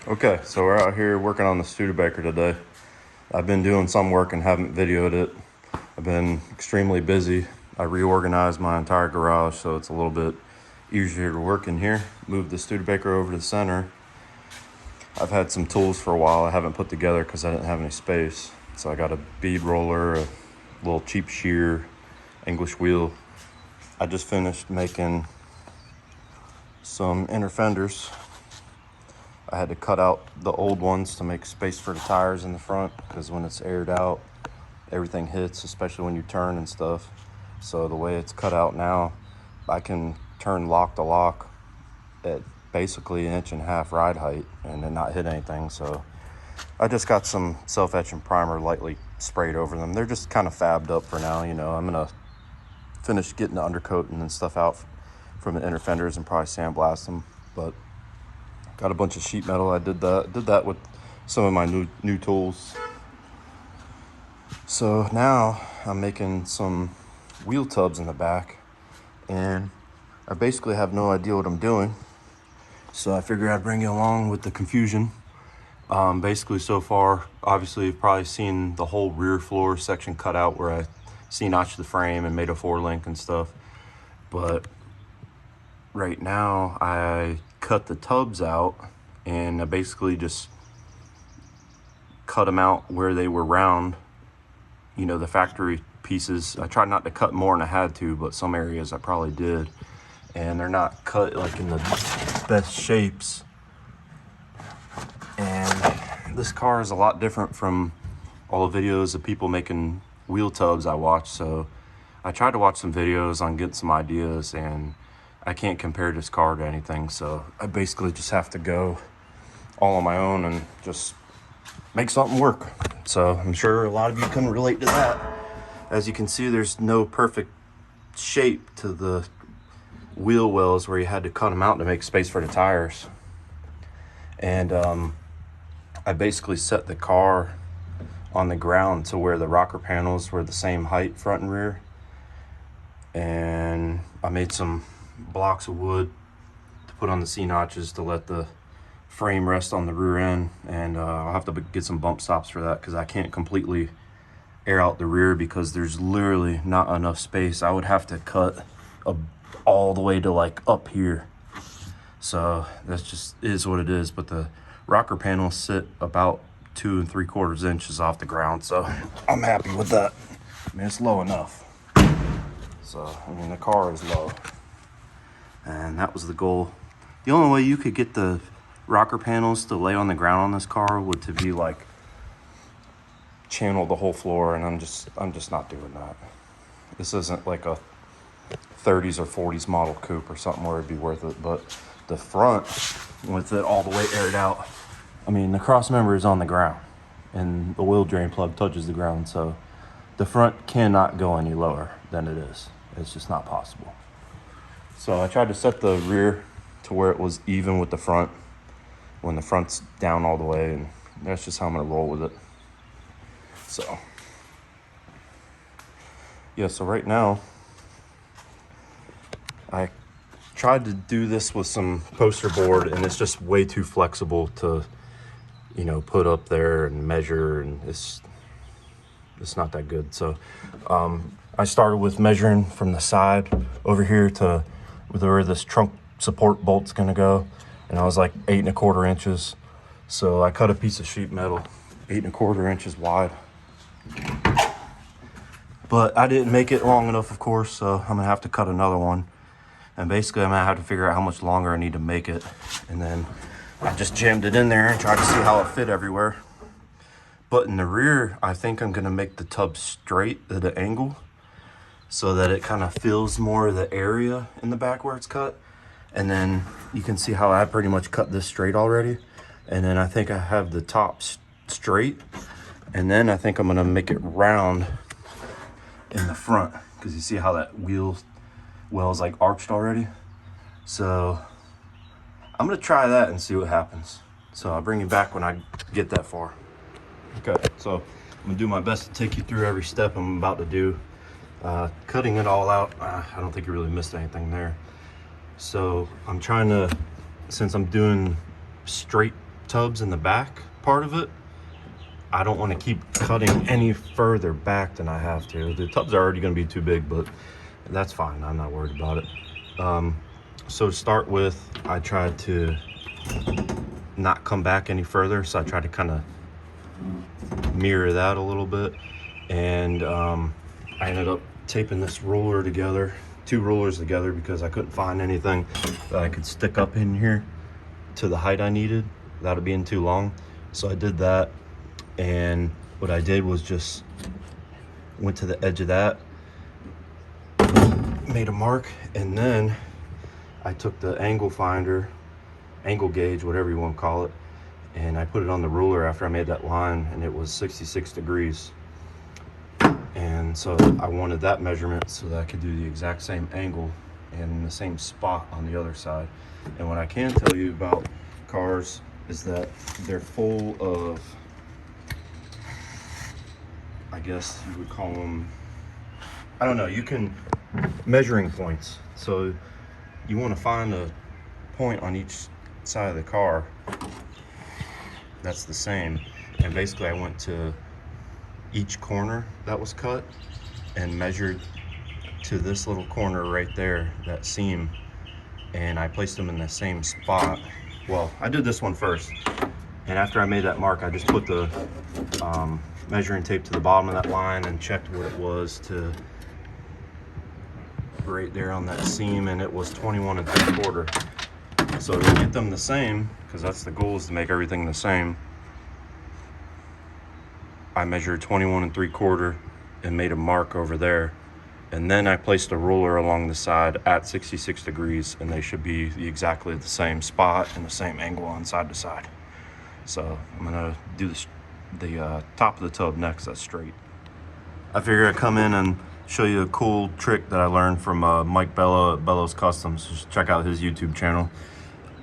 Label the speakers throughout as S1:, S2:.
S1: Okay, so we're out here working on the Studebaker today. I've been doing some work and haven't videoed it. I've been extremely busy. I reorganized my entire garage so it's a little bit easier to work in here. Moved the Studebaker over to the center. I've had some tools for a while I haven't put together because I didn't have any space. So I got a bead roller, a little cheap shear, English wheel. I just finished making some inner fenders. I had to cut out the old ones to make space for the tires in the front because when it's aired out, everything hits, especially when you turn and stuff. So the way it's cut out now, I can turn lock to lock at basically 1.5 inch ride height and then not hit anything. So I just got some self-etching primer lightly sprayed over them. They're just kind of fabbed up for now. I'm gonna finish getting the undercoating and stuff out from the inner fenders and probably sandblast them. But got a bunch of sheet metal. I did that with some of my new tools. So now I'm making some wheel tubs in the back, and I basically have no idea what I'm doing. So I figured I'd bring you along with the confusion. Basically so far, obviously you've probably seen the whole rear floor section cut out where I C-notched the frame and made a 4-link and stuff. But right now I cut the tubs out and I basically just cut them out where they were round, the factory pieces. I tried not to cut more than I had to, but some areas I probably did, and they're not cut like in the best shapes. And this car is a lot different from all the videos of people making wheel tubs I watch. So I tried to watch some videos on getting some ideas, and I can't compare this car to anything. So I basically just have to go all on my own and just make something work. So I'm sure a lot of you can relate to that. As you can see, there's no perfect shape to the wheel wells where you had to cut them out to make space for the tires. And I basically set the car on the ground to where the rocker panels were the same height front and rear. And I made some blocks of wood to put on the C-notches to let the frame rest on the rear end, and I'll have to get some bump stops for that because I can't completely air out the rear because there's literally not enough space. I would have to cut all the way to like up here. So that's just is what it is. But the rocker panels sit about 2 3/4 inches off the ground, so I'm happy with that. I mean, it's low enough. So the car is low, and that was the goal. The only way you could get the rocker panels to lay on the ground on this car would to be like channel the whole floor, and I'm just not doing that. This isn't like a 30s or 40s model coupe or something where it'd be worth it. But the front, with it all the way aired out, the cross member is on the ground and the wheel drain plug touches the ground, so the front cannot go any lower than it is. It's just not possible. So I tried to set the rear to where it was even with the front when the front's down all the way, and that's just how I'm gonna roll with it. So yeah, so right now I tried to do this with some poster board, and it's just way too flexible to put up there and measure, and it's not that good. So I started with measuring from the side over here to where this trunk support bolt's gonna go, and I was like 8 1/4 inches. So I cut a piece of sheet metal 8 1/4 inches wide, but I didn't make it long enough, of course, so I'm gonna have to cut another one. And basically I'm gonna have to figure out how much longer I need to make it, and then I just jammed it in there and tried to see how it fit everywhere. But in the rear, I think I'm gonna make the tub straight at an angle so that it kind of fills more of the area in the back where it's cut. And then you can see how I pretty much cut this straight already. And then I think I have the top straight. And then I think I'm gonna make it round in the front, because you see how that wheel well is like arched already. So I'm gonna try that and see what happens. So I'll bring you back when I get that far. Okay, so I'm gonna do my best to take you through every step I'm about to do. Cutting it all out, I don't think you really missed anything there. So I'm trying to, since I'm doing straight tubs in the back part of it, I don't want to keep cutting any further back than I have to. The tubs are already going to be too big, but that's fine. I'm not worried about it. So to start with, I tried to not come back any further. So I tried to kind of mirror that a little bit. And I ended up taping this ruler together, 2 rulers together, because I couldn't find anything that I could stick up in here to the height I needed without it being too long. So I did that. And what I did was just went to the edge of that, made a mark, and then I took the angle finder, angle gauge, whatever you want to call it, and I put it on the ruler after I made that line, and it was 66 degrees. And so I wanted that measurement so that I could do the exact same angle and the same spot on the other side. And what I can tell you about cars is that they're full of, I guess you would call them, I don't know, you can, measuring points. So you want to find a point on each side of the car that's the same. And basically I went to each corner that was cut and measured to this little corner right there, that seam, and I placed them in the same spot. Well, I did this one first, and after I made that mark, I just put the measuring tape to the bottom of that line and checked what it was to right there on that seam, and it was 21 3/4. So to get them the same, because that's the goal, is to make everything the same, I measured 21 3/4 and made a mark over there, and then I placed a ruler along the side at 66 degrees, and they should be exactly the same spot and the same angle on side to side. So I'm gonna do the top of the tub next. That's straight. I figured I'd come in and show you a cool trick that I learned from Mike Bello at Bello's Customs. Just check out his YouTube channel.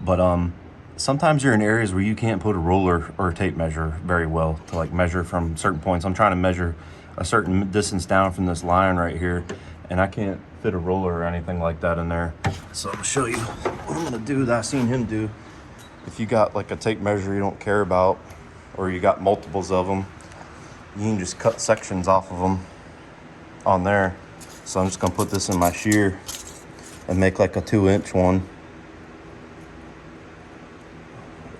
S1: But sometimes you're in areas where you can't put a ruler or a tape measure very well to like measure from certain points. I'm trying to measure a certain distance down from this line right here, and I can't fit a ruler or anything like that in there. So I'm gonna show you what I'm gonna do that I seen him do. If you got like a tape measure you don't care about, or you got multiples of them, you can just cut sections off of them on there. So I'm just gonna put this in my shear and make like a 2-inch one.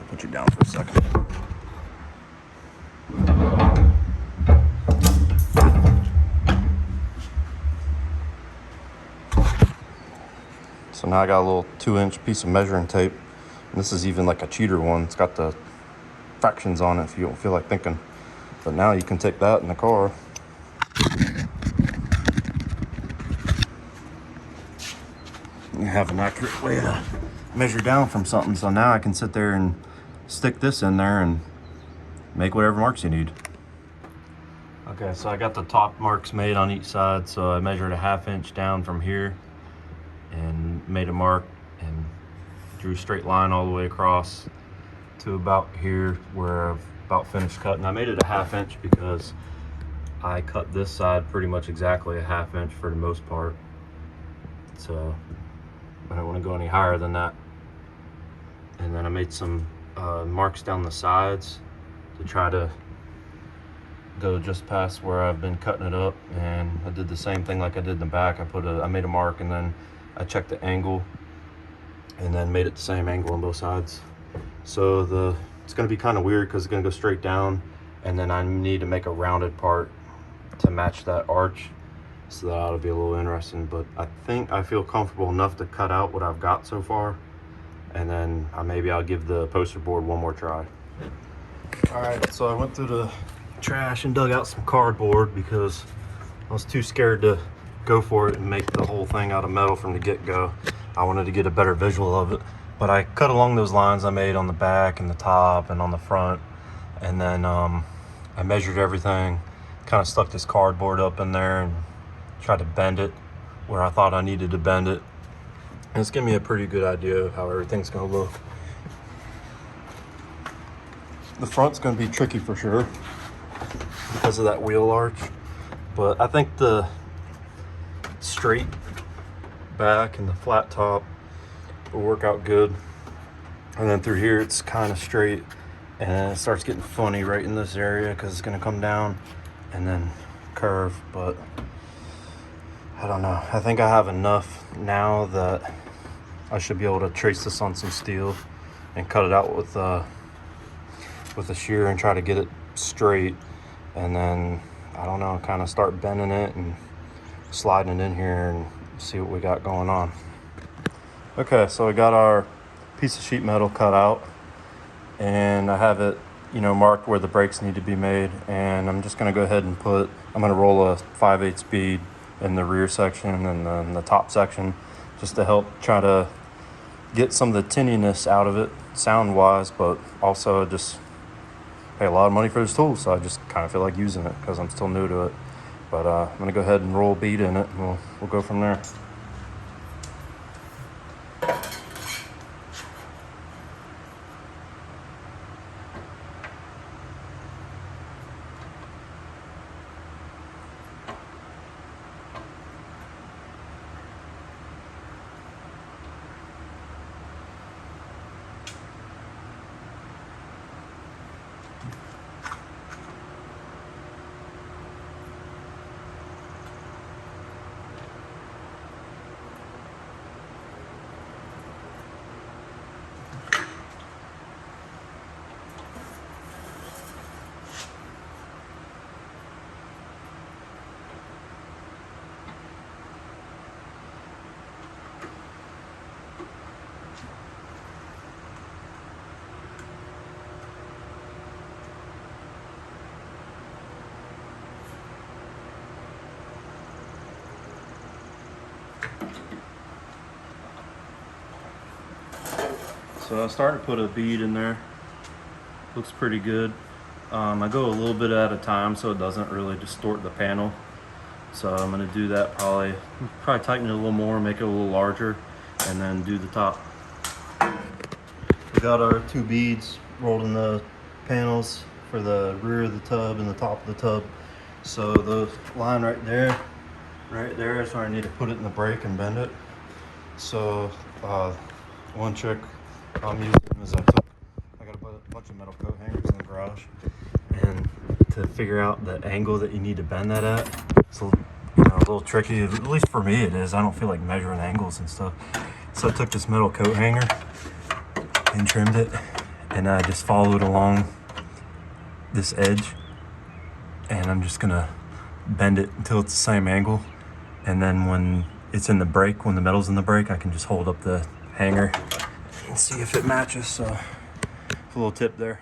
S1: Put you down for a second. So now I got a little 2-inch piece of measuring tape. And this is even like a cheater one. It's got the fractions on it if you don't feel like thinking. But now you can take that in the car. You have an accurate way to measure down from something. So now I can sit there and stick this in there and make whatever marks you need. Okay, so I got the top marks made on each side. So I measured a 1/2 inch down from here and made a mark and drew a straight line all the way across to about here where I've about finished cutting. I made it a 1/2 inch because I cut this side pretty much exactly a 1/2 inch for the most part. So I don't want to go any higher than that. And then I made some marks down the sides to try to go just past where I've been cutting it up. And I did the same thing like I did in the back. I made a mark and then I checked the angle and then made it the same angle on both sides. So it's going to be kind of weird because it's going to go straight down, and then I need to make a rounded part to match that arch. So that ought to be a little interesting, but I think I feel comfortable enough to cut out what I've got so far, and then maybe I'll give the poster board one more try. All right, so I went through the trash and dug out some cardboard because I was too scared to go for it and make the whole thing out of metal from the get-go. I wanted to get a better visual of it, but I cut along those lines I made on the back and the top and on the front, and then I measured everything, kind of stuck this cardboard up in there and tried to bend it where I thought I needed to bend it. And it's giving me a pretty good idea of how everything's gonna look. The front's gonna be tricky for sure because of that wheel arch, but I think the straight back and the flat top will work out good. And then through here it's kind of straight, And then it starts getting funny right in this area because it's gonna come down and then curve, but I don't know. I think I have enough now that I should be able to trace this on some steel and cut it out with a shear and try to get it straight, and then I don't know, kind of start bending it and sliding it in here and see what we got going on. Okay, so we got our piece of sheet metal cut out, and I have it, you know, marked where the brakes need to be made, and I'm just going to go ahead and I'm going to roll a 5/8 bead in the rear section and then the top section, just to help try to get some of the tinniness out of it sound wise, but also just pay a lot of money for this tool, so I just kind of feel like using it because I'm still new to it. But I'm going to go ahead and roll a bead in it, and we'll go from there. So I started to put a bead in there. Looks pretty good. I go a little bit at a time so it doesn't really distort the panel. So I'm going to do that, probably tighten it a little more, make it a little larger, and then do the top. We got our 2 beads rolled in the panels for the rear of the tub and the top of the tub. So the line right there is where I need to put it in the brake and bend it. So one trick I'm using is I got a bunch of metal coat hangers in the garage, and to figure out the angle that you need to bend that at, it's a little tricky. At least for me it is. I don't feel like measuring angles and stuff. So I took this metal coat hanger and trimmed it, and I just followed along this edge, and I'm just gonna bend it until it's the same angle, and then when it's in the brake, when the metal's in the brake, I can just hold up the hanger and see if it matches. So a little tip there.